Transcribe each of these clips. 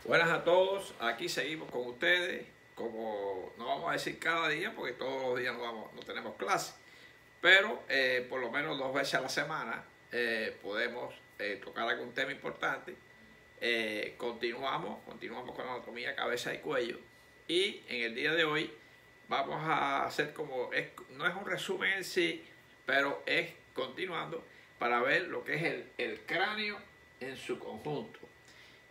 Buenas a todos, aquí seguimos con ustedes, como no vamos a decir cada día porque todos los días no tenemos clase, pero por lo menos 2 veces a la semana podemos tocar algún tema importante. Continuamos con anatomía, cabeza y cuello, y en el día de hoy vamos a hacer no es un resumen en sí, pero es continuando para ver lo que es el cráneo en su conjunto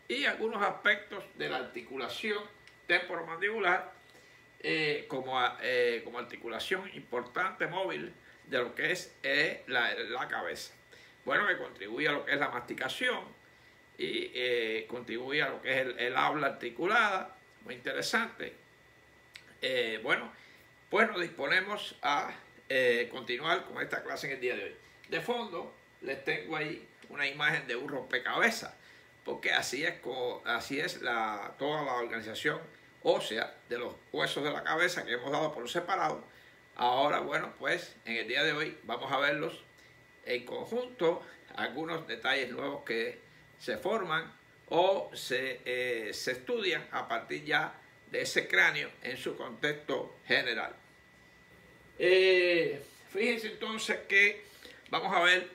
y algunos aspectos de la articulación temporomandibular como articulación importante móvil de lo que es la cabeza. Bueno, que contribuye a lo que es la masticación y contribuye a lo que es el habla articulada, muy interesante. Bueno, pues nos disponemos a continuar con esta clase en el día de hoy. De fondo les tengo ahí una imagen de un rompecabezas, porque así es toda la organización ósea de los huesos de la cabeza que hemos dado por separado. Ahora, bueno, pues en el día de hoy vamos a verlos en conjunto, algunos detalles nuevos que se forman o se estudian a partir ya de ese cráneo en su contexto general. Fíjense entonces que vamos a ver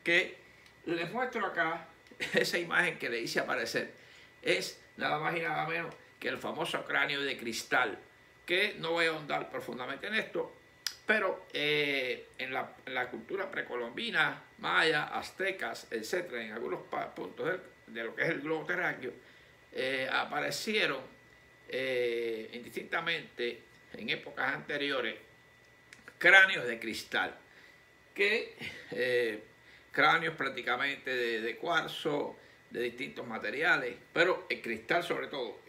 que les muestro acá esa imagen que le hice aparecer. Es nada más y nada menos que el famoso cráneo de cristal, que no voy a ahondar profundamente en esto, pero en la cultura precolombina, maya, aztecas, etcétera, en algunos puntos de lo que es el globo terráqueo, aparecieron indistintamente en épocas anteriores cráneos de cristal, cráneos prácticamente de cuarzo, de distintos materiales, pero el cristal sobre todo,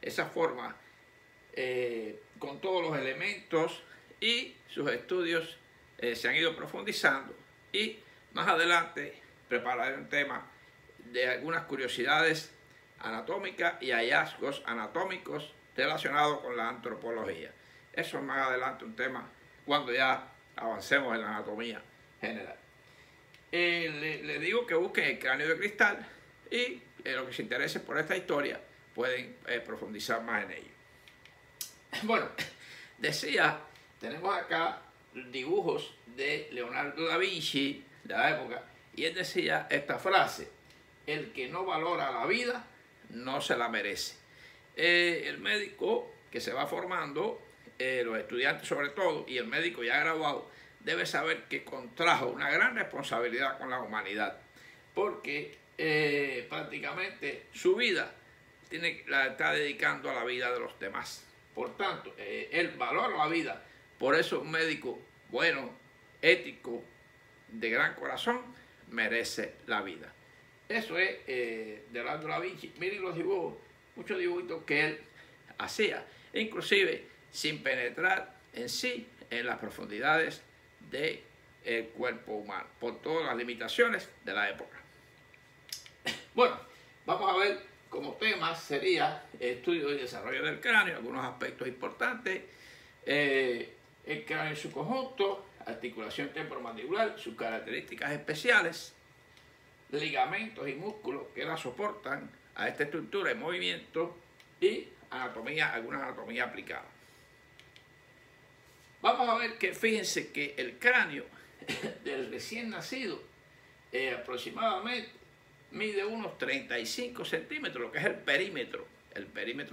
esa forma con todos los elementos, y sus estudios se han ido profundizando, y más adelante prepararé un tema de algunas curiosidades anatómicas y hallazgos anatómicos relacionados con la antropología. Eso es más adelante un tema cuando ya avancemos en la anatomía general. Le digo que busquen el cráneo de cristal y los que se interesen por esta historia pueden profundizar más en ello. Bueno, decía, tenemos acá dibujos de Leonardo da Vinci de la época, y él decía esta frase: el que no valora la vida no se la merece. El médico que se va formando, los estudiantes sobre todo, y el médico ya graduado, debe saber que contrajo una gran responsabilidad con la humanidad, porque prácticamente su vida la está dedicando a la vida de los demás. Por tanto, él valora la vida. Por eso un médico bueno, ético, de gran corazón, merece la vida. Eso es de Leonardo da Vinci. Miren los dibujos, muchos dibujitos que él hacía, inclusive sin penetrar en sí en las profundidades del cuerpo humano, por todas las limitaciones de la época. Bueno, vamos a ver como temas sería estudio y desarrollo del cráneo, algunos aspectos importantes, el cráneo en su conjunto, articulación temporomandibular, sus características especiales, ligamentos y músculos que la soportan a esta estructura en movimiento, y anatomía, alguna anatomía aplicada. Vamos a ver que fíjense que el cráneo del recién nacido aproximadamente mide unos 35 centímetros, lo que es el perímetro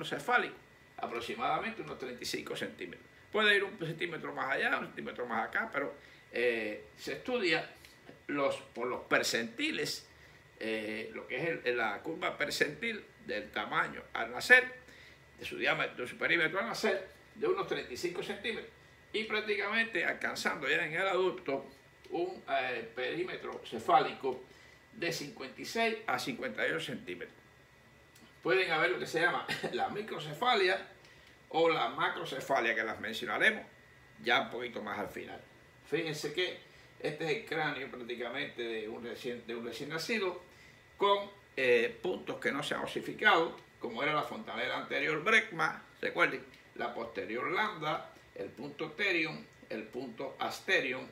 cefálico, aproximadamente unos 35 centímetros. Puede ir un centímetro más allá, un centímetro más acá, pero se estudia por los percentiles, lo que es la curva percentil del tamaño al nacer, de su diámetro, de su perímetro al nacer, de unos 35 centímetros, y prácticamente alcanzando ya en el adulto un perímetro cefálico de 56 a 58 centímetros. Pueden haber lo que se llama la microcefalia o la macrocefalia, que las mencionaremos ya un poquito más al final. Fíjense que este es el cráneo prácticamente de un recién nacido, con puntos que no se han osificado, como era la fontanela anterior Brecma, recuerden, la posterior lambda, el punto terion, el punto asterion,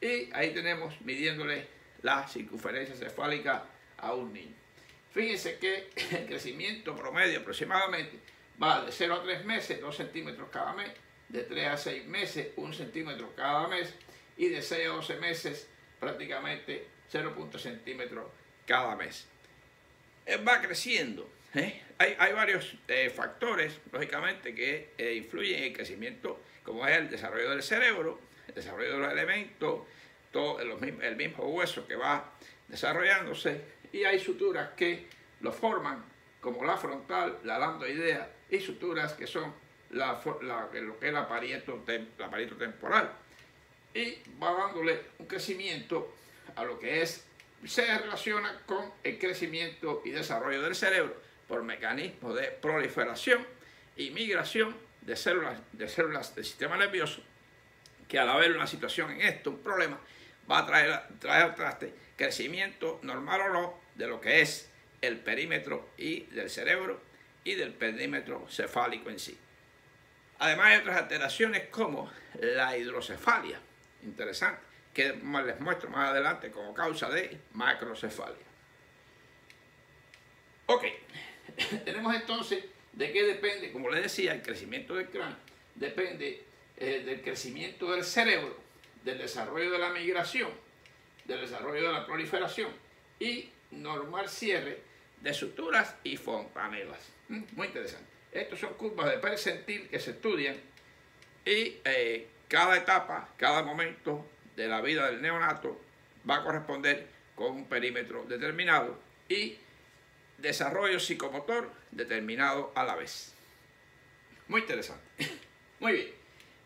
y ahí tenemos midiéndole la circunferencia cefálica a un niño. Fíjense que el crecimiento promedio aproximadamente va de 0 a 3 meses, 2 centímetros cada mes, de 3 a 6 meses, 1 centímetro cada mes, y de 6 a 12 meses prácticamente 0,5 centímetros cada mes. Va creciendo. Hay varios factores, lógicamente, que influyen en el crecimiento, como es el desarrollo del cerebro, el desarrollo de los elementos, todo el mismo hueso que va desarrollándose, y hay suturas que lo forman, como la frontal, la lambdoidea, y suturas que son lo que es la parieto temporal, y va dándole un crecimiento a lo que se relaciona con el crecimiento y desarrollo del cerebro por mecanismos de proliferación y migración de células del sistema nervioso, que al haber una situación en esto, un problema, va a traer al traste crecimiento normal o no de lo que es el perímetro y del cerebro y del perímetro cefálico en sí. Además hay otras alteraciones como la hidrocefalia, interesante, que les muestro más adelante como causa de macrocefalia. Ok, tenemos entonces de qué depende, como les decía, el crecimiento del cráneo. Depende del crecimiento del cerebro, del desarrollo de la migración, del desarrollo de la proliferación y normal cierre de suturas y fontanelas. Muy interesante. Estos son curvas de percentil que se estudian y cada etapa, cada momento de la vida del neonato va a corresponder con un perímetro determinado y desarrollo psicomotor determinado a la vez. Muy interesante. Muy bien.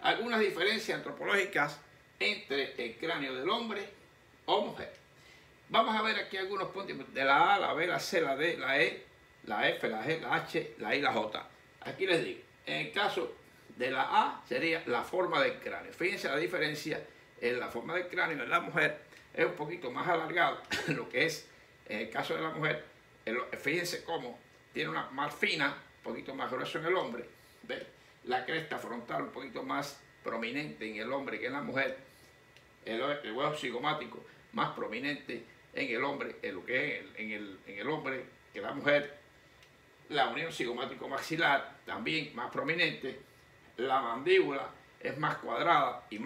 Algunas diferencias antropológicas entre el cráneo del hombre o mujer. Vamos a ver aquí algunos puntos de la A, la B, la C, la D, la E, la F, la G, la H, la I, la J. Aquí les digo, en el caso de la A sería la forma del cráneo. Fíjense la diferencia en la forma del cráneo en la mujer, es un poquito más alargado, lo que es en el caso de la mujer. Fíjense cómo tiene una más fina, un poquito más grueso en el hombre. ¿Ven? La cresta frontal un poquito más prominente en el hombre que en la mujer. El hueso cigomático más prominente en el hombre, en lo que es en el hombre que la mujer. La unión cigomático maxilar también más prominente. La mandíbula es más cuadrada y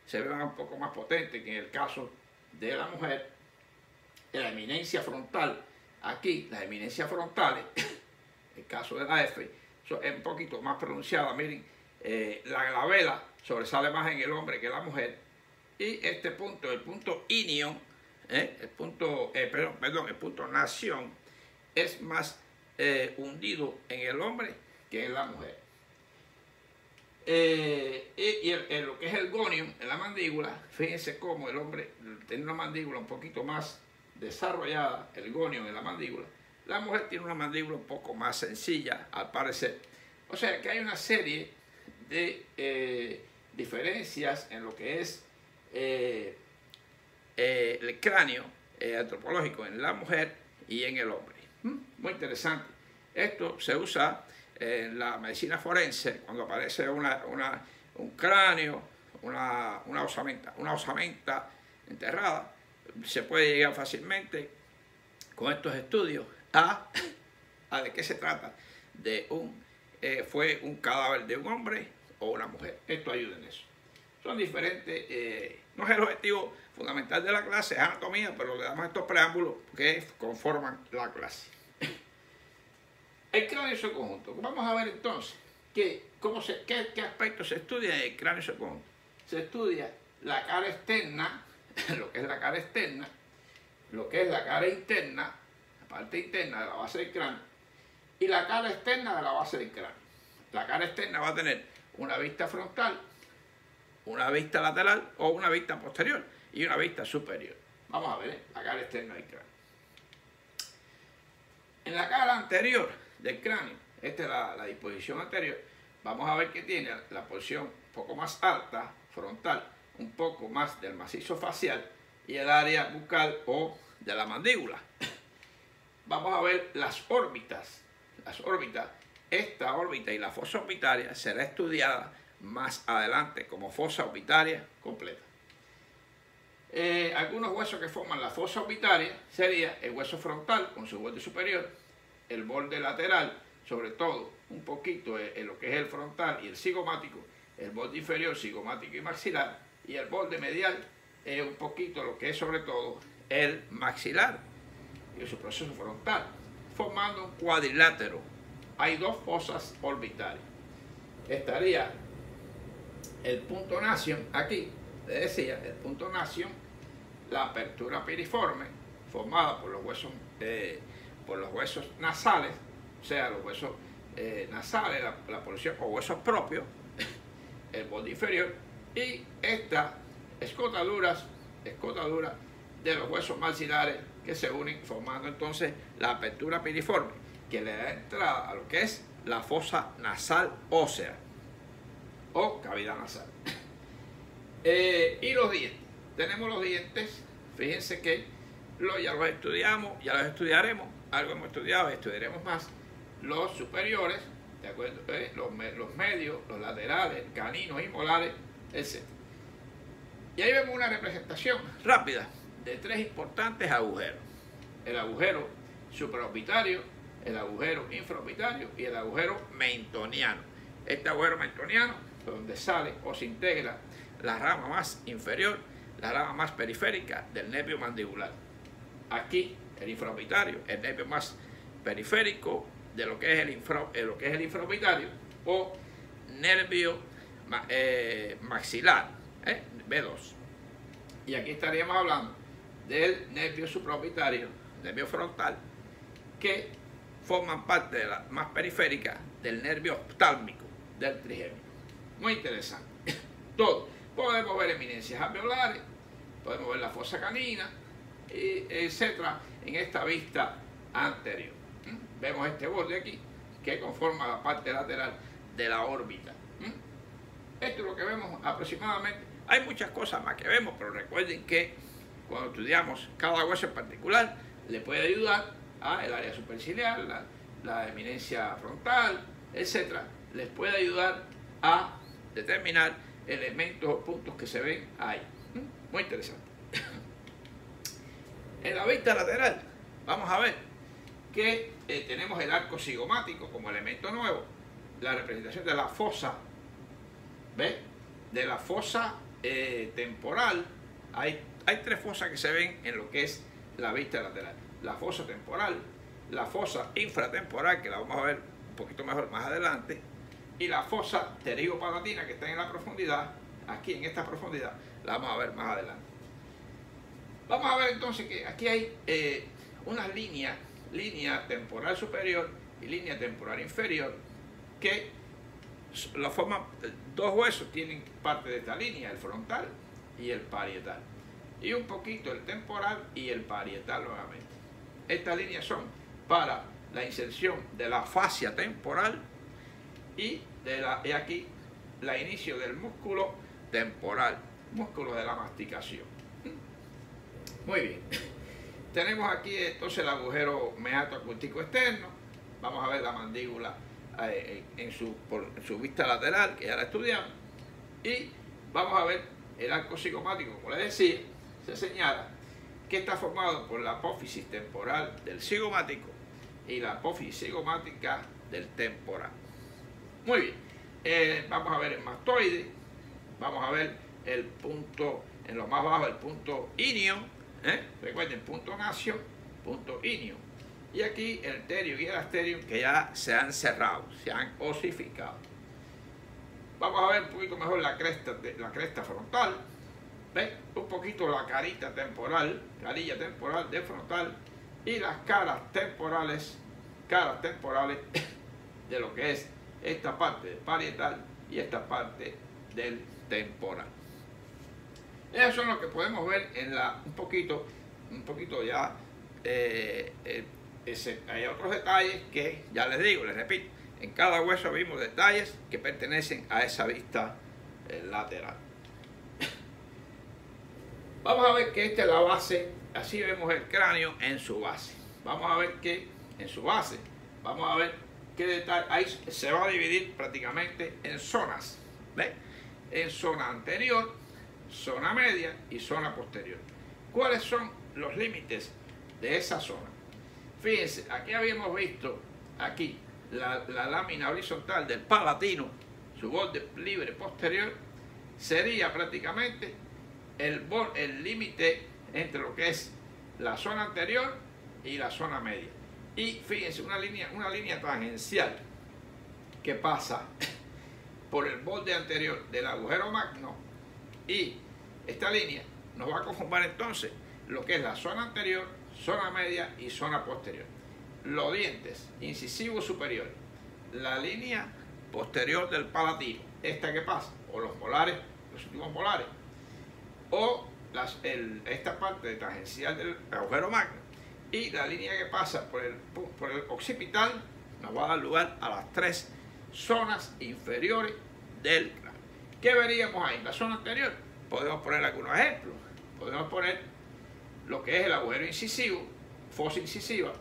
se ve un poco más potente que en el caso de la mujer. La eminencia frontal, aquí las eminencias frontales, el caso de la F, es un poquito más pronunciada. Miren, la glabela sobresale más en el hombre que en la mujer. Y este punto, el punto inio, el punto nación, es más hundido en el hombre que en la mujer. Lo que es el gonium en la mandíbula, fíjense cómo el hombre tiene una mandíbula un poquito más desarrollada, el gonium en la mandíbula. La mujer tiene una mandíbula un poco más sencilla, al parecer. O sea que hay una serie de diferencias en lo que es el cráneo antropológico en la mujer y en el hombre. Muy interesante. Esto se usa en la medicina forense cuando aparece un cráneo, una osamenta enterrada. Se puede llegar fácilmente con estos estudios a de qué se trata, fue un cadáver de un hombre o una mujer. Esto ayuda en eso. Son diferentes, no es el objetivo fundamental de la clase, es anatomía, pero le damos estos preámbulos que conforman la clase. El cráneo en su conjunto. Vamos a ver entonces qué aspectos se estudian en el cráneo en su conjunto. Se estudia la cara externa, lo que es la cara externa, lo que es la cara interna, la parte interna de la base del cráneo, y la cara externa de la base del cráneo. La cara externa va a tener una vista frontal, una vista lateral o una vista posterior y una vista superior. Vamos a ver la cara externa del cráneo. En la cara anterior del cráneo, esta es la disposición anterior, vamos a ver que tiene la porción un poco más alta, frontal, un poco más del macizo facial y el área bucal o de la mandíbula. Vamos a ver las órbitas. Esta órbita y la fosa orbitaria será estudiada más adelante como fosa orbitaria completa. Algunos huesos que forman la fosa orbitaria sería el hueso frontal con su borde superior, el borde lateral, sobre todo un poquito en lo que es el frontal y el cigomático, el borde inferior, cigomático y maxilar, y el borde medial un poquito lo que es sobre todo el maxilar y su proceso frontal, formando un cuadrilátero. Hay dos fosas orbitales. Estaría el punto nación aquí, les decía, el punto nación, la apertura piriforme formada por los huesos nasales, o sea, los huesos nasales, la porción o huesos propios, el borde inferior, y estas escotaduras de los huesos maxilares que se unen formando entonces la apertura piriforme que le da entrada a lo que es la fosa nasal ósea o cavidad nasal. Y los dientes. Tenemos los dientes, fíjense que ya los estudiamos, ya los estudiaremos, algo hemos estudiado y estudiaremos más. Los superiores, ¿de acuerdo? Los medios, los laterales, caninos y molares, etc. Y ahí vemos una representación rápida de tres importantes agujeros. El agujero supraorbitario, el agujero infraorbitario y el agujero mentoniano. Este agujero mentoniano, donde sale o se integra la rama más inferior, la rama más periférica del nervio mandibular. Aquí el infraorbitario, el nervio más periférico de lo que es el infraorbitario o nervio maxilar, B2. Y aquí estaríamos hablando del nervio supraorbitario, nervio frontal, que forman parte de la más periférica del nervio oftálmico del trigémino. Muy interesante. Todo. Podemos ver eminencias alveolares, podemos ver la fosa canina, etcétera, en esta vista anterior. Vemos este borde aquí que conforma la parte lateral de la órbita. Esto es lo que vemos aproximadamente. Hay muchas cosas más que vemos, pero recuerden que cuando estudiamos cada hueso en particular, le puede ayudar a el área superciliar, la eminencia frontal, etcétera. Les puede ayudar a determinar elementos o puntos que se ven ahí. Muy interesante. En la vista lateral vamos a ver que tenemos el arco cigomático como elemento nuevo, la representación de la fosa, ¿ves? De la fosa temporal. Hay tres fosas que se ven en lo que es la vista lateral. La fosa temporal, la fosa infratemporal, que la vamos a ver un poquito mejor más adelante, y la fosa pterigopalatina, que está en la profundidad, aquí en esta profundidad, la vamos a ver más adelante. Vamos a ver entonces que aquí hay unas líneas, línea temporal superior y línea temporal inferior, que la forman, dos huesos tienen parte de esta línea, el frontal y el parietal, y un poquito el temporal y el parietal nuevamente. Estas líneas son para la inserción de la fascia temporal y aquí la inicio del músculo temporal, músculo de la masticación. Muy bien. Tenemos aquí entonces el agujero meato-acústico externo. Vamos a ver la mandíbula en su vista lateral, que ya la estudiamos. Y vamos a ver el arco cigomático, como les decía, se señala que está formado por la apófisis temporal del cigomático y la apófisis cigomática del temporal. Muy bien. Vamos a ver el mastoide. Vamos a ver el punto, en lo más bajo, el punto íneo. Recuerden, punto nación, punto íneo. Y aquí el pterium y el asterium, que ya se han cerrado, se han osificado. Vamos a ver un poquito mejor la cresta frontal. ¿Ven? Un poquito la carilla temporal del frontal y las caras temporales de lo que es esta parte del parietal y esta parte del temporal. Eso es lo que podemos ver en un poquito ya. Hay otros detalles que ya les digo, les repito, en cada hueso vimos detalles que pertenecen a esa vista lateral. Vamos a ver que esta es la base, así vemos el cráneo en su base. Vamos a ver que en su base, vamos a ver qué detalle, ahí se va a dividir prácticamente en zonas. ¿Ven? En zona anterior, zona media y zona posterior. ¿Cuáles son los límites de esa zona? Fíjense, aquí habíamos visto aquí la lámina horizontal del palatino, su borde libre posterior, sería prácticamente el límite entre lo que es la zona anterior y la zona media. Y fíjense, una línea tangencial que pasa por el borde anterior del agujero magno, y esta línea nos va a conformar entonces lo que es la zona anterior, zona media y zona posterior. Los dientes incisivos superiores, la línea posterior del palatino, esta que pasa, o los molares, los últimos molares, o esta parte de tangencial del agujero magno, y la línea que pasa por el occipital nos va a dar lugar a las tres zonas inferiores del cráneo. ¿Qué veríamos ahí? En la zona anterior podemos poner algunos ejemplos. Podemos poner lo que es el agujero incisivo, fosa incisiva,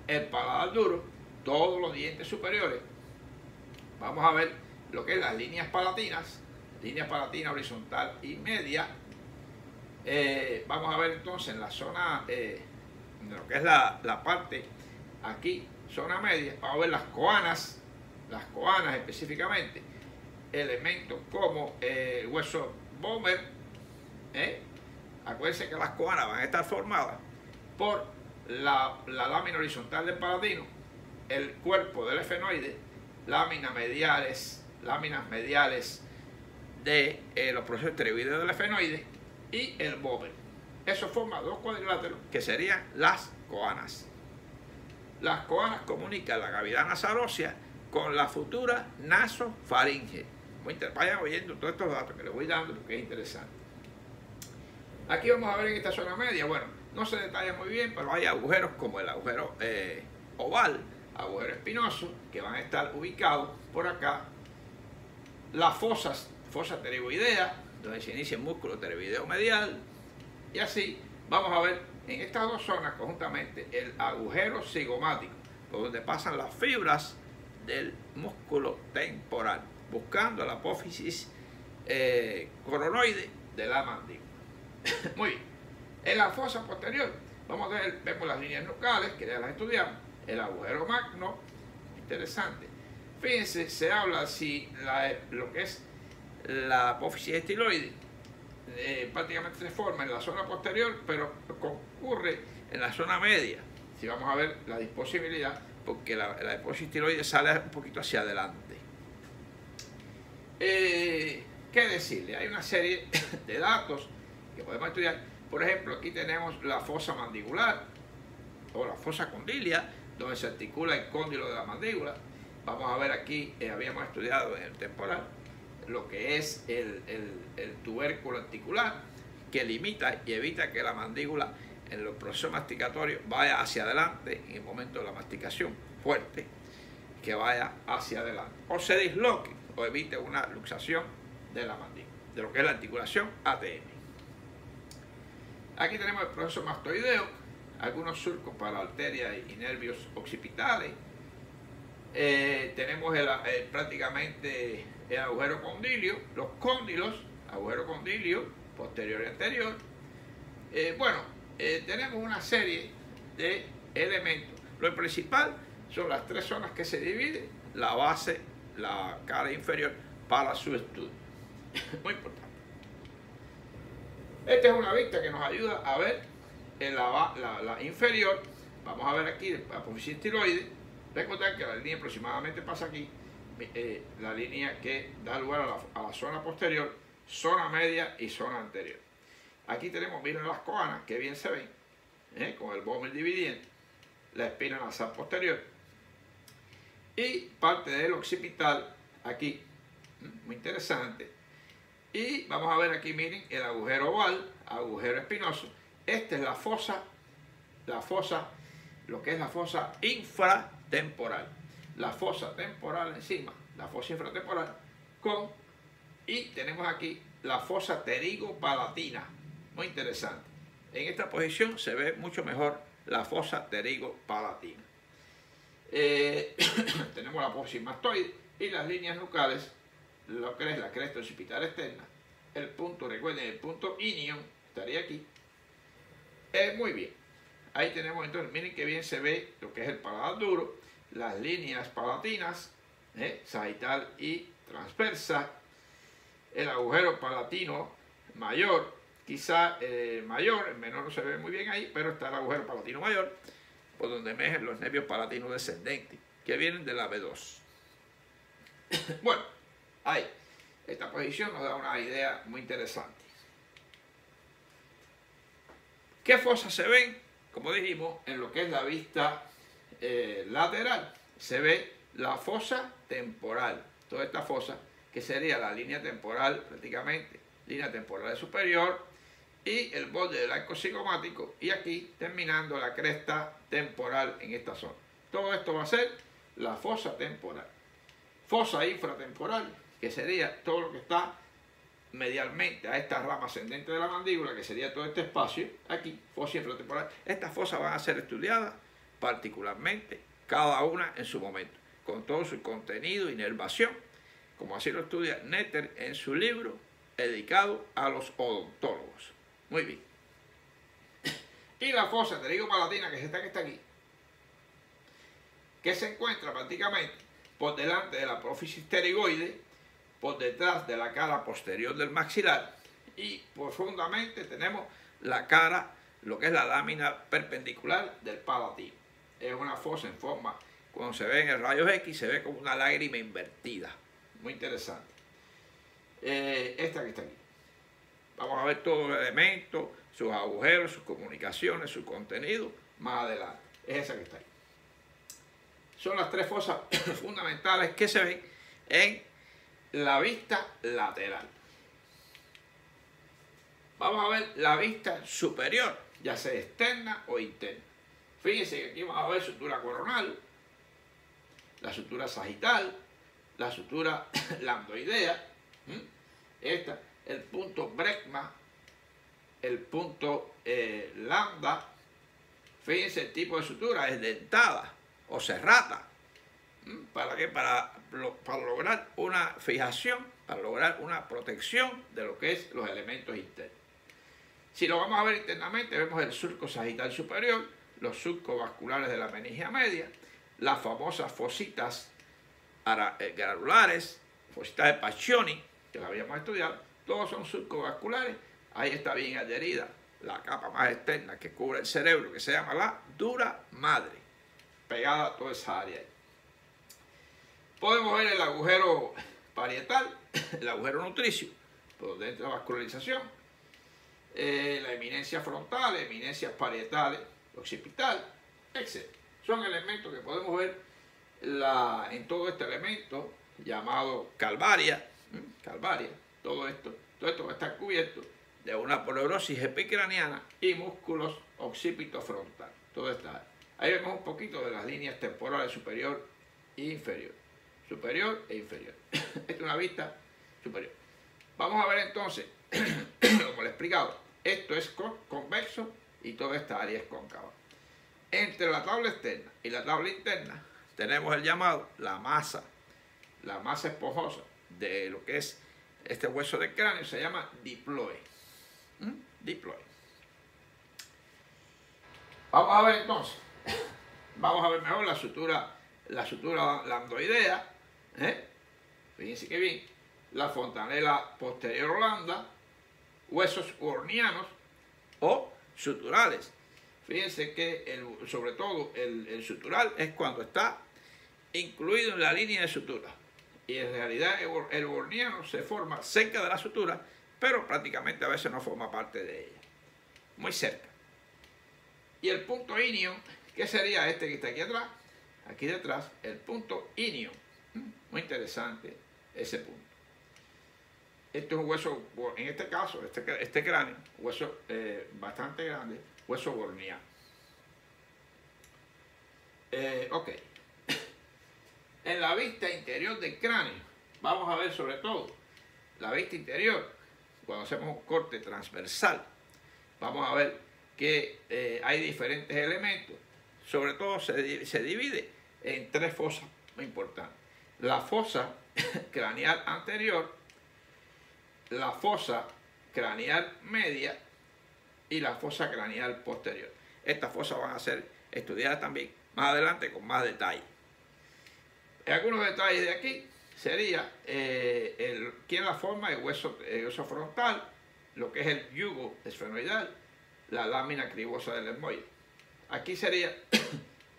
el paladar duro, todos los dientes superiores. Vamos a ver lo que es las líneas palatinas, línea palatina horizontal y media. Vamos a ver entonces en la zona, lo que es la parte aquí, zona media, vamos a ver las coanas específicamente, elementos como el hueso Böhmer. Acuérdense que las coanas van a estar formadas por la lámina horizontal del palatino, el cuerpo del efenoide, láminas mediales de los procesos esteroideos del efenoide y el Böhmer. Eso forma dos cuadriláteros que serían las coanas. Las coanas comunican la cavidad nasalósea con la futura nasofaringe. Vayan oyendo todos estos datos que les voy dando porque es interesante. Aquí vamos a ver en esta zona media, bueno, no se detalla muy bien, pero hay agujeros como el agujero oval, agujero espinoso, que van a estar ubicados por acá. Las fosa pterygoidea, donde se inicia el músculo pterygoideo medial, y así vamos a ver en estas dos zonas conjuntamente el agujero cigomático, por donde pasan las fibras del músculo temporal, buscando la apófisis coronoide de la mandíbula. Muy bien. En la fosa posterior vemos las líneas nucales, que ya las estudiamos, el agujero magno, interesante. Fíjense, se habla si lo que es la apófisis estiloide prácticamente se forma en la zona posterior, pero concurre en la zona media. Si vamos a ver la disposibilidad, porque la apófisis estiloide sale un poquito hacia adelante. ¿Qué decirle? Hay una serie de datos que podemos estudiar. Por ejemplo, aquí tenemos la fosa mandibular o la fosa condilia, donde se articula el cóndilo de la mandíbula. Vamos a ver aquí, habíamos estudiado en el temporal, lo que es el tubérculo articular, que limita y evita que la mandíbula en los procesos masticatorios vaya hacia adelante en el momento de la masticación fuerte, que vaya hacia adelante, o se disloque o evite una luxación de la mandíbula, de lo que es la articulación ATM. Aquí tenemos el proceso mastoideo, algunos surcos para arterias y nervios occipitales. Tenemos prácticamente el agujero condilio, los cóndilos, agujero condilio, posterior y anterior. Tenemos una serie de elementos. Lo principal son las tres zonas que se dividen, la base, la cara inferior, para su estudio. Muy importante. Esta es una vista que nos ayuda a ver en la inferior. Vamos a ver aquí la apófisis estiloide. Recordar que la línea aproximadamente pasa aquí, la línea que da lugar a la zona posterior, zona media y zona anterior. Aquí tenemos, miren las coanas, que bien se ven, con el Böhmer dividiente, la espina nasal posterior y parte del occipital aquí, muy interesante. Y vamos a ver aquí, miren, el agujero oval, agujero espinoso. Esta es la fosa, lo que es la fosa infratemporal. La fosa temporal encima, la fosa infratemporal, y tenemos aquí la fosa pterigopalatina. Muy interesante. En esta posición se ve mucho mejor la fosa pterigopalatina. Tenemos la apófisis mastoide y las líneas nucales, lo que es la cresta occipital externa, el punto, recuerden, el punto inion estaría aquí. Muy bien. Ahí tenemos entonces, miren que bien se ve lo que es el paladar duro, las líneas palatinas, sagital y transversa, el agujero palatino mayor, quizá mayor, el menor no se ve muy bien ahí, pero está el agujero palatino mayor, por donde emergen los nervios palatinos descendentes, que vienen de la B2. Bueno, ahí, esta posición nos da una idea muy interesante. ¿Qué fosas se ven? Como dijimos, en lo que es la vista lateral, se ve la fosa temporal. Toda esta fosa, que sería la línea temporal, prácticamente, línea temporal superior, y el borde del arco cigomático, y aquí terminando la cresta temporal en esta zona. Todo esto va a ser la fosa temporal. Fosa infratemporal, que sería todo lo que está medialmente a esta rama ascendente de la mandíbula, que sería todo este espacio, aquí, fosa infratemporal. Estas fosas van a ser estudiadas particularmente, cada una en su momento, con todo su contenido e inervación, como así lo estudia Netter en su libro dedicado a los odontólogos. Muy bien. Y la fosa pterigo-palatina, que está aquí, que se encuentra prácticamente por delante de la apófisis pterigoide, por detrás de la cara posterior del maxilar, y profundamente tenemos la cara, lo que es la lámina perpendicular del palatino. Es una fosa en forma, cuando se ve en el rayos X, se ve como una lágrima invertida. Muy interesante. Esta que está aquí. Vamos a ver todos los elementos, sus agujeros, sus comunicaciones, su contenido, más adelante. Es esa que está ahí. Son las tres fosas fundamentales que se ven en la vista lateral. Vamos a ver la vista superior, ya sea externa o interna. Fíjense que aquí vamos a ver sutura coronal, la sutura sagital, la sutura lambdoidea, el punto brecma, el punto lambda. Fíjense el tipo de sutura, es dentada o serrata. ¿Para qué? Para lograr una fijación, para lograr una protección de lo que es los elementos internos. Si lo vamos a ver internamente, vemos el surco sagital superior, los surcos vasculares de la meningia media, las famosas fositas granulares, fositas de Paccioni, que la habíamos estudiado, todos son surcos vasculares. Ahí está bien adherida la capa más externa que cubre el cerebro, que se llama la dura madre, pegada a toda esa área. Podemos ver el agujero parietal, el agujero nutricio, por donde entra la vascularización, la eminencia frontal, eminencias parietales, occipital, etc. Son elementos que podemos ver en todo este elemento llamado calvaria, todo esto va a estar cubierto de una poleurosis epicraniana y músculos occipito frontal. Todo está ahí. Vemos un poquito de las líneas temporales superior e inferior. Superior e inferior. Esta es una vista superior. Vamos a ver entonces, como le he explicado, esto es convexo y toda esta área es cóncava. Entre la tabla externa y la tabla interna tenemos el llamado la masa esponjosa de lo que es este hueso del cráneo, se llama diploe. Diploe. Vamos a ver entonces, vamos a ver mejor la sutura lambdoidea. Fíjense que bien, la fontanela posterior holanda, huesos urnianos o suturales. Fíjense que sobre todo el sutural es cuando está incluido en la línea de sutura, y en realidad el urniano se forma cerca de la sutura, pero prácticamente a veces no forma parte de ella, muy cerca. Y el punto inion, ¿qué sería este que está aquí atrás? Aquí detrás, el punto inion. Muy interesante ese punto. Este es un hueso, en este caso, este cráneo, hueso bastante grande, hueso borneano. Ok. En la vista interior del cráneo, vamos a ver sobre todo la vista interior, cuando hacemos un corte transversal, vamos a ver que hay diferentes elementos. Sobre todo se divide en tres fosas muy importantes. La fosa craneal anterior, la fosa craneal media y la fosa craneal posterior. Estas fosas van a ser estudiadas también más adelante con más detalle. Algunos detalles de aquí sería quién la forma el hueso frontal, lo que es el yugo esfenoidal, la lámina cribosa del etmoide. Aquí sería,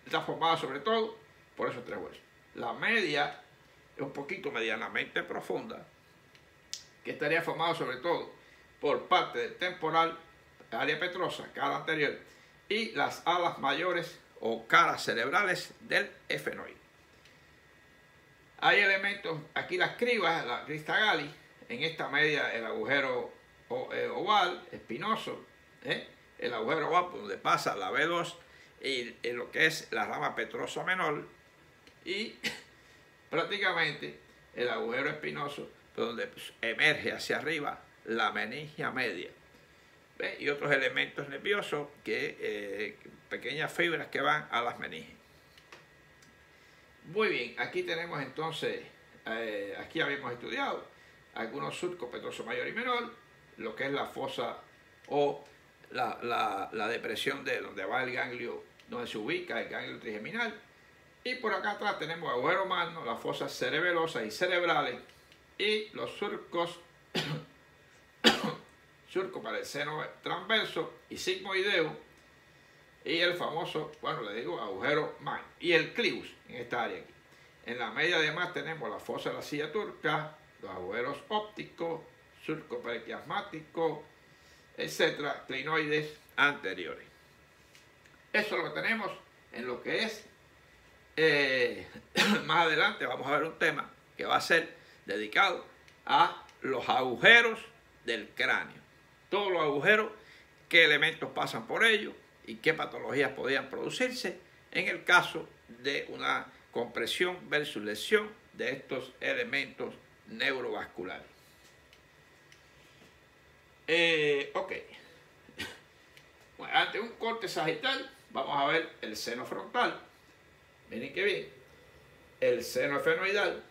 está formada sobre todo por esos tres huesos. La media es un poquito medianamente profunda, que estaría formado sobre todo por parte del temporal, área petrosa, cara anterior, y las alas mayores o caras cerebrales del efenoide. Hay elementos, aquí las cribas, la crista gali, en esta media el agujero oval, espinoso, el agujero oval por donde pasa la B2 y lo que es la rama petrosa menor, y prácticamente el agujero espinoso por donde emerge hacia arriba la meningia media. ¿Ve? Y otros elementos nerviosos, pequeñas fibras que van a las meninges. Muy bien, aquí tenemos entonces, aquí habíamos estudiado algunos surcos petroso mayor y menor, lo que es la fosa o la depresión de donde va el ganglio, donde se ubica el ganglio trigeminal. Y por acá atrás tenemos agujero magno, las fosas cerebelosas y cerebrales y los surcos, surco para el seno transverso y sigmoideo y el famoso, bueno, le digo agujero magno y el clivus en esta área aquí. En la media además tenemos la fosa de la silla turca, los agujeros ópticos, surco periquiasmático, etcétera, clinoides anteriores. Eso es lo que tenemos en lo que es. Más adelante vamos a ver un tema que va a ser dedicado a los agujeros del cráneo. Todos los agujeros, qué elementos pasan por ellos y qué patologías podrían producirse en el caso de una compresión versus lesión de estos elementos neurovasculares. Ok. Bueno, ante un corte sagital vamos a ver el seno frontal. Miren qué bien. El seno efenoidal.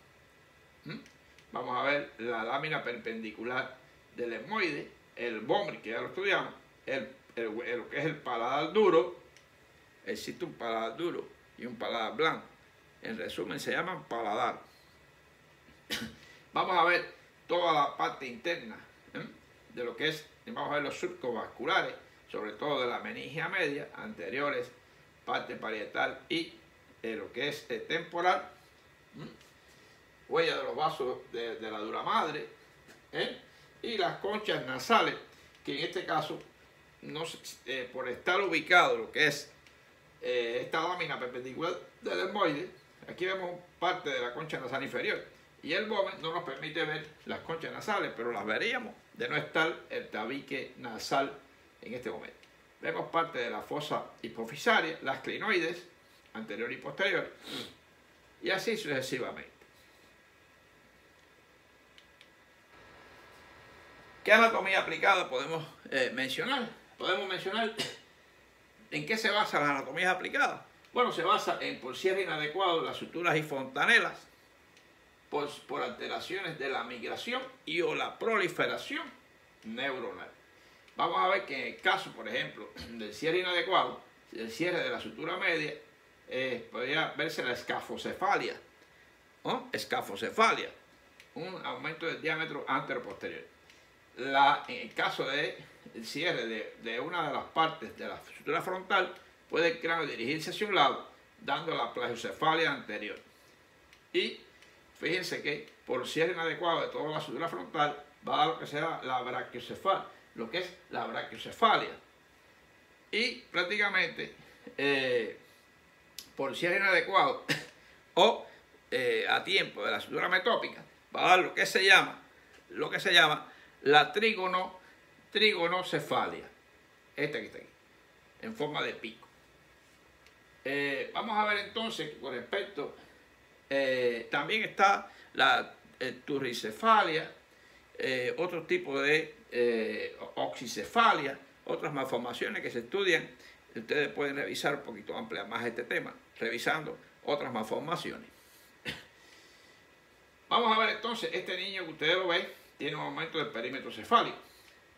Vamos a ver la lámina perpendicular del etmoide, el vómir, que ya lo estudiamos, lo que es el paladar duro. Existe un paladar duro y un paladar blando. En resumen, se llaman paladar. Vamos a ver toda la parte interna de lo que es, vamos a ver los surcos vasculares, sobre todo de la meningia media, anteriores, parte parietal y lo que es temporal, huella de los vasos de la dura madre, y las conchas nasales, que en este caso, por estar ubicado lo que es esta lámina perpendicular del etmoide, aquí vemos parte de la concha nasal inferior, y el Bowman no nos permite ver las conchas nasales, pero las veríamos de no estar el tabique nasal en este momento. Vemos parte de la fosa hipofisaria, las clinoides, anterior y posterior, y así sucesivamente. ¿Qué anatomía aplicada podemos mencionar? Podemos mencionar en qué se basa las anatomías aplicadas. Bueno, se basa en por cierre inadecuado las suturas y fontanelas, por alteraciones de la migración y o la proliferación neuronal. Vamos a ver que en el caso, por ejemplo, del cierre inadecuado, el cierre de la sutura media, podría verse la escafocefalia, ¿no? Escafocefalia, un aumento del diámetro anteroposterior. En el caso del cierre de una de las partes de la sutura frontal, puede el cráneo dirigirse hacia un lado, dando la plagiocefalia anterior. Y fíjense que por cierre inadecuado de toda la sutura frontal, va a dar lo que sea la brachiocefalia, lo que es la brachiocefalia. Y prácticamente, por cierre inadecuado o a tiempo de la sutura metópica, va a dar lo que se llama la trigonocefalia. Esta que está aquí, en forma de pico. Vamos a ver entonces con respecto, también está la turricefalia, otro tipo de oxicefalia, otras malformaciones que se estudian. Ustedes pueden revisar un poquito ampliar más este tema, revisando otras malformaciones. Vamos a ver entonces este niño que ustedes lo ven, tiene un aumento del perímetro cefálico.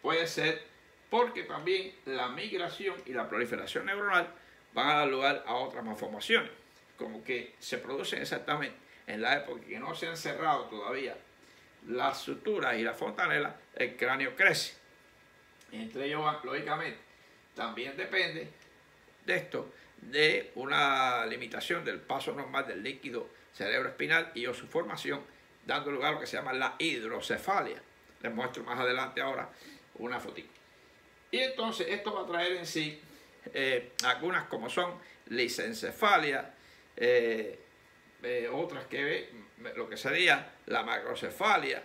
Puede ser porque también la migración y la proliferación neuronal van a dar lugar a otras malformaciones, como que se producen exactamente en la época que no se han cerrado todavía las suturas y la fontanela, el cráneo crece. Entre ellos, lógicamente, también depende de esto, de una limitación del paso normal del líquido cerebroespinal y o su formación, dando lugar a lo que se llama la hidrocefalia. Les muestro más adelante ahora una fotito. Y entonces esto va a traer en sí algunas como son lisencefalia, otras que lo que sería la macrocefalia,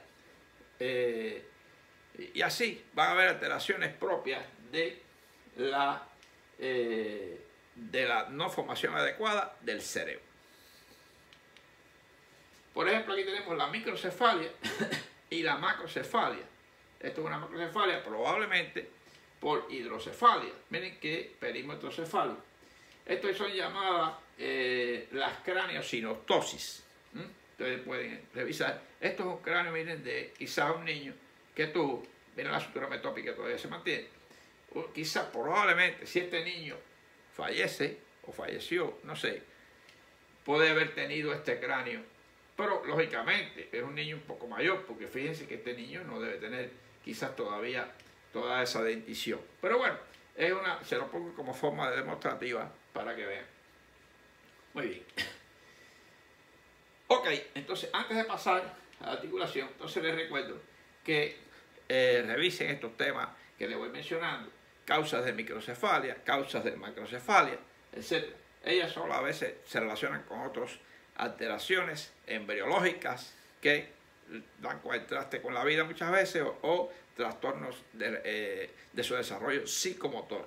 y así van a haber alteraciones propias de la no formación adecuada del cerebro. Por ejemplo, aquí tenemos la microcefalia y la macrocefalia. Esto es una macrocefalia probablemente por hidrocefalia. Miren qué perímetro cefálico. Estas son llamadas las craneosinostosis. Ustedes pueden revisar. Esto es un cráneo, miren, de quizás un niño que tuvo, miren la sutura metópica todavía se mantiene. Quizás probablemente si este niño fallece o falleció, no sé, puede haber tenido este cráneo. Pero lógicamente es un niño un poco mayor, porque fíjense que este niño no debe tener quizás todavía toda esa dentición. Pero bueno, se lo pongo como forma demostrativa para que vean. Muy bien. Ok, entonces antes de pasar a la articulación, entonces les recuerdo que revisen estos temas que les voy mencionando. Causas de microcefalia, causas de macrocefalia, etc. Ellas solo a veces se relacionan con otras alteraciones embriológicas que dan contraste con la vida muchas veces o trastornos de su desarrollo psicomotor.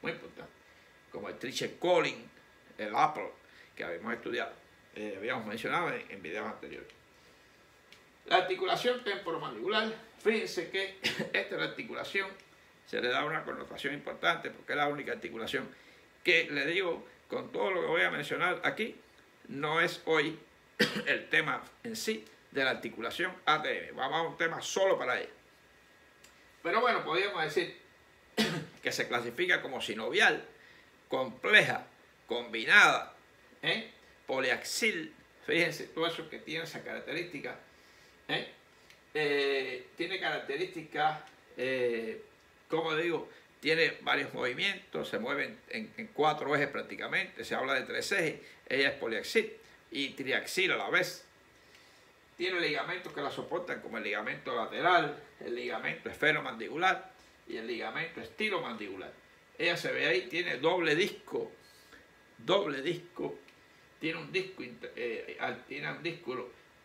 Muy importante. Como el Treacher-Collins, el Apple, que habíamos estudiado, habíamos mencionado en videos anteriores. La articulación temporomandibular, fíjense que esta es la articulación, se le da una connotación importante porque es la única articulación que, le digo, con todo lo que voy a mencionar aquí, no es hoy el tema en sí de la articulación ATM. Vamos a un tema solo para ella. Pero bueno, podríamos decir que se clasifica como sinovial, compleja, combinada, poliaxil. Fíjense, todo eso que tiene esa característica. Tiene características, como digo, tiene varios movimientos, se mueven en 4 ejes prácticamente, se habla de 3 ejes, ella es poliaxil y triaxil a la vez. Tiene ligamentos que la soportan como el ligamento lateral, el ligamento esfenomandibular y el ligamento estilomandibular. Ella se ve ahí, tiene doble disco, tiene un disco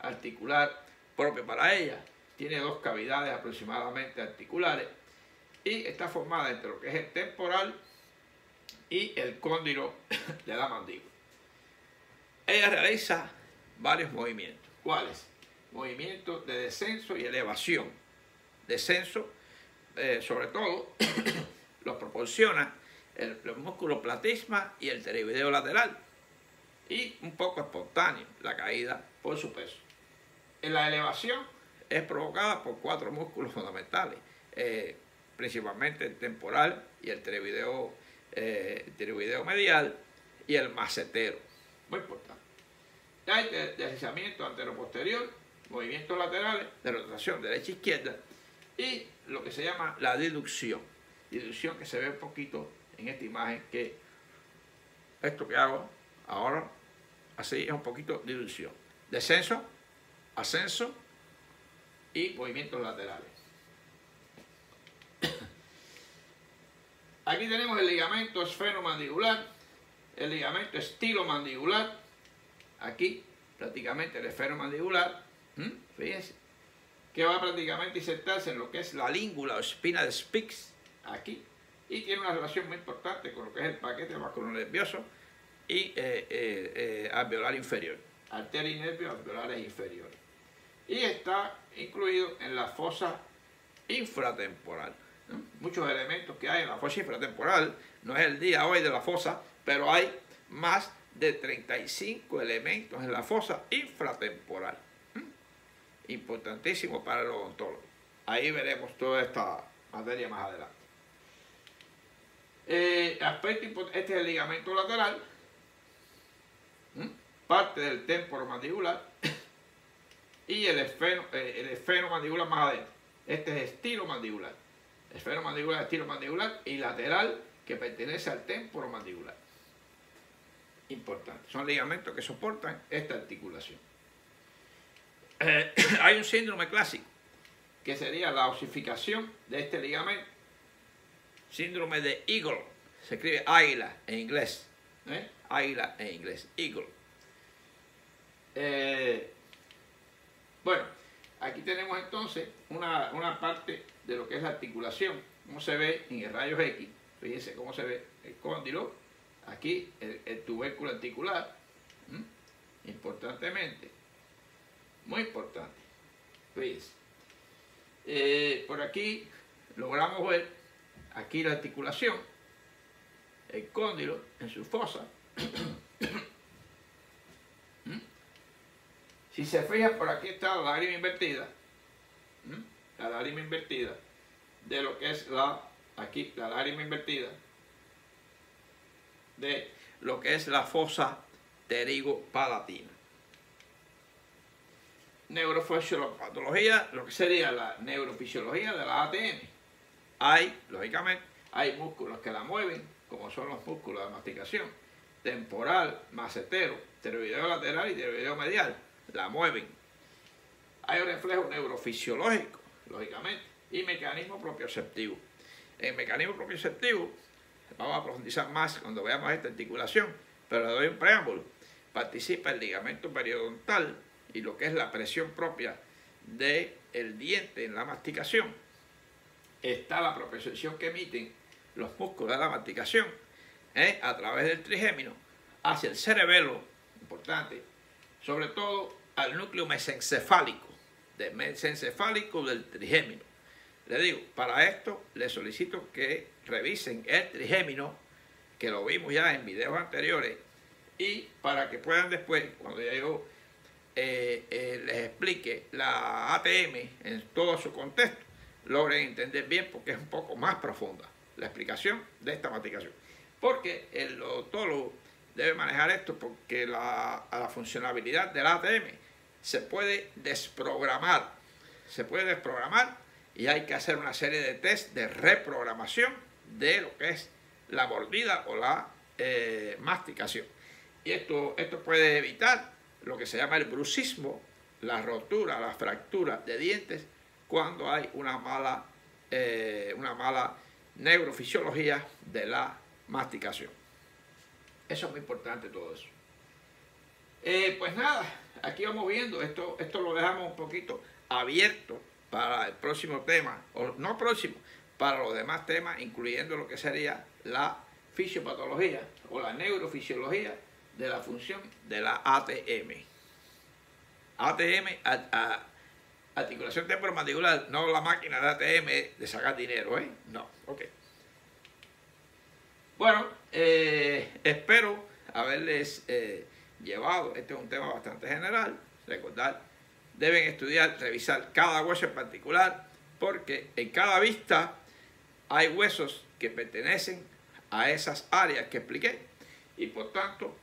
articular propio para ella, tiene 2 cavidades aproximadamente articulares y está formada entre lo que es el temporal y el cóndilo de la mandíbula. Ella realiza varios movimientos. ¿Cuáles? Movimientos de descenso y elevación. Descenso, sobre todo, los proporciona los músculos platisma y el pterigoideo lateral. Y un poco espontáneo, la caída por su peso. En la elevación es provocada por 4 músculos fundamentales, principalmente el temporal y el pterigoideo medial y el macetero. Muy importante. Hay deslizamiento antero-posterior, movimientos laterales, de rotación derecha-izquierda y lo que se llama la diducción. Diducción que se ve un poquito en esta imagen, que esto que hago ahora, así es un poquito diducción. Descenso, ascenso y movimientos laterales. Aquí tenemos el ligamento esfenomandibular, el ligamento estilomandibular, aquí prácticamente el esfenomandibular, fíjense, que va prácticamente a insertarse en lo que es la língula o espina de Spix, aquí, y tiene una relación muy importante con lo que es el paquete vasculonervioso y alveolar inferior, arteria y nervios alveolares inferiores. Y está incluido en la fosa infratemporal. Muchos elementos que hay en la fosa infratemporal, no es el día hoy de la fosa, pero hay más de 35 elementos en la fosa infratemporal. importantísimo para el odontólogo. Ahí veremos toda esta materia más adelante. Este es el ligamento lateral, parte del temporomandibular y el esfenomandibular más adentro. Este es estilomandibular. Esfenomandibular, estilomandibular y lateral, que pertenece al temporomandibular. Importante. Son ligamentos que soportan esta articulación. Hay un síndrome clásico, que sería la osificación de este ligamento. Síndrome de Eagle. Se escribe águila en inglés. Águila en inglés. Eagle. Bueno, aquí tenemos entonces una parte de lo que es la articulación. Como se ve en el rayos X. Fíjense cómo se ve el cóndilo. Aquí el tubérculo articular. Importantemente. Muy importante. Fíjense. Por aquí logramos ver aquí la articulación, el cóndilo en su fosa. Si se fijan, por aquí está la lágrima invertida. La lágrima invertida de lo que es la lágrima invertida de lo que es la fosa pterigopalatina. Neurofisiología, lo que sería la neurofisiología de la ATM. Lógicamente, hay músculos que la mueven, como son los músculos de masticación, temporal, macetero, tiroideo lateral y tiroideo medial, la mueven. Hay un reflejo neurofisiológico, lógicamente, y mecanismo propioceptivo. En mecanismo propioceptivo vamos a profundizar más cuando veamos esta articulación, pero le doy un preámbulo. Participa el ligamento periodontal y lo que es la presión propia del diente en la masticación. Está la propiocepción que emiten los músculos de la masticación a través del trigémino hacia el cerebelo, importante, sobre todo al núcleo mesencefálico, del trigémino. Le digo, para esto les solicito que revisen el trigémino, que lo vimos ya en videos anteriores, y para que puedan después, cuando ya yo les explique la ATM en todo su contexto, logren entender bien, porque es un poco más profunda la explicación de esta masticación. Porque el odontólogo debe manejar esto, porque a la funcionalidad de la ATM se puede desprogramar. Y hay que hacer una serie de test de reprogramación de lo que es la mordida o la masticación. Y esto puede evitar lo que se llama el bruxismo, la rotura, la fractura de dientes, cuando hay una mala neurofisiología de la masticación. Eso es muy importante, todo eso. Pues nada, aquí vamos viendo, esto lo dejamos un poquito abierto para el próximo tema, o no próximo, para los demás temas, incluyendo lo que sería la fisiopatología o la neurofisiología de la función de la ATM. Articulación temporomandibular, no la máquina de ATM de sacar dinero, no, ok. Bueno, espero haberles llevado, este es un tema bastante general, recordar, deben estudiar, revisar cada hueso en particular, porque en cada vista hay huesos que pertenecen a esas áreas que expliqué, y por tanto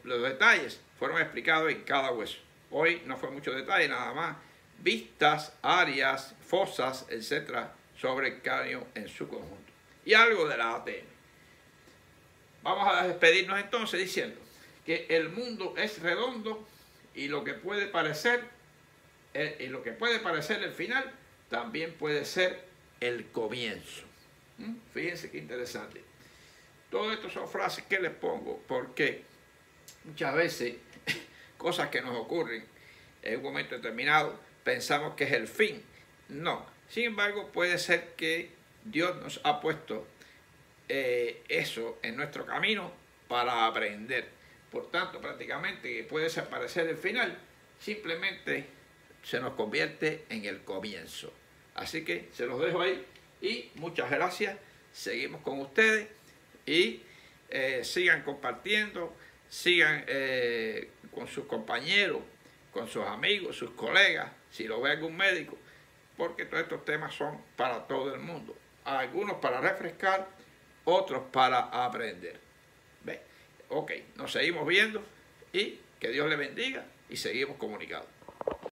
los detalles fueron explicados en cada hueso. Hoy no fue mucho detalle, nada más vistas, áreas, fosas, etcétera, sobre el cráneo en su conjunto. Y algo de la ATM. Vamos a despedirnos entonces diciendo que el mundo es redondo y lo que puede parecer el final también puede ser el comienzo. Fíjense qué interesante. Todo esto son frases que les pongo porque muchas veces cosas que nos ocurren en un momento determinado pensamos que es el fin. No. Sin embargo, puede ser que Dios nos ha puesto eso en nuestro camino para aprender. Por tanto, prácticamente puede parecer el final, simplemente se nos convierte en el comienzo. Así que se los dejo ahí y muchas gracias. Seguimos con ustedes y sigan compartiendo, sigan con sus compañeros con sus amigos, sus colegas, si lo ve algún médico, porque todos estos temas son para todo el mundo. Algunos para refrescar, otros para aprender. ¿Ve? Ok, nos seguimos viendo y que Dios le bendiga y seguimos comunicados.